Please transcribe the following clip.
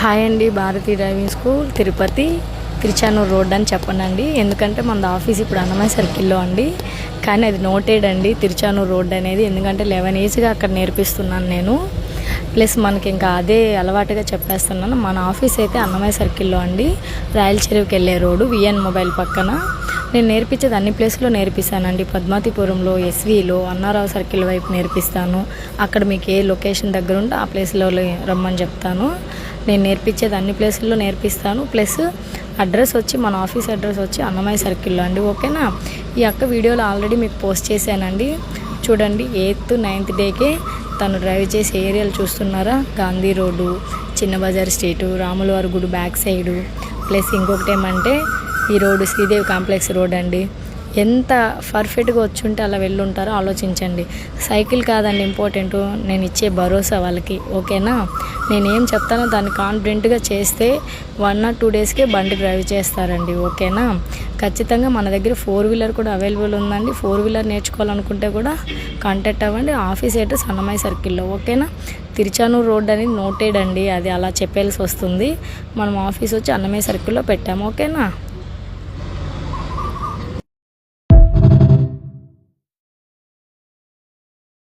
Hi అండి, Bharati driving school Tirupati Tiruchanur road అని చెప్పనండి. ఎందుకంటే మన ఆఫీస్ ఇప్పుడు అన్నమయ్య సర్కిల్లో అండి. కానీ అది నోటెడ్ అండి తిరుచానూరు రోడ్ అనేది. ఎందుకంటే 11 yearsగా అక్కడ నేర్పిస్తున్నాను నేను. ప్లస్ మనకి ఇంకా అదే అలవాటుగా చెప్పేస్తున్నాను. మన ఆఫీస్ అయితే అన్నమయ్య సర్కిల్లో అండి, రాయల చెరువుకి వెళ్ళే రోడ్డు విఎన్ మొబైల్ పక్కన. నేను నేర్పించేది అన్ని ప్లేస్లో నేర్పిస్తానండి. పద్మావతిపురంలో, ఎస్వీలో, అన్నారావు సర్కిల్ వైపు నేర్పిస్తాను. అక్కడ మీకు ఏ లొకేషన్ దగ్గర ఉంటే ఆ ప్లేస్లో రమ్మని చెప్తాను. నేను నేర్పించేది అన్ని ప్లేసుల్లో నేర్పిస్తాను. ప్లస్ అడ్రస్ వచ్చి మన ఆఫీస్ అడ్రస్ వచ్చి అన్నమయ్య సర్కిల్లో అండి. ఓకేనా? ఈ అక్క వీడియోలో ఆల్రెడీ మీకు పోస్ట్ చేశానండి. చూడండి, 8th 9th డేకే తను డ్రైవ్ చేసే ఏరియాలు చూస్తున్నారా? గాంధీ రోడ్డు, చిన్న బజార్ స్ట్రీటు, రాములవారి గుడి బ్యాక్ సైడు. ప్లస్ ఇంకొకటి ఏమంటే ఈ రోడ్డు శ్రీదేవి కాంప్లెక్స్ రోడ్ అండి. ఎంత పర్ఫెక్ట్గా వచ్చి ఉంటే అలా వెళ్ళుంటారో ఆలోచించండి. సైకిల్ కాదండి ఇంపార్టెంట్, నేను ఇచ్చే భరోసా వాళ్ళకి. ఓకేనా? నేనేం చెప్తానో దాన్ని కాన్ఫిడెంట్గా చేస్తే 1 or 2 daysకే బండి డ్రైవ్ చేస్తారండి. ఓకేనా? ఖచ్చితంగా మన దగ్గర 4-wheeler కూడా అవైలబుల్ ఉందండి. 4-wheeler నేర్చుకోవాలనుకుంటే కూడా కాంటాక్ట్ అవ్వండి. ఆఫీస్ అడ్రస్ అన్నమయ్య సర్కిల్లో. ఓకేనా? తిరుచానూరు రోడ్ అనేది నోటెడ్ అండి, అది అలా చెప్పాల్సి వస్తుంది. మనం ఆఫీస్ వచ్చి అన్నమయ్య సర్కిల్లో పెట్టాము. ఓకేనా?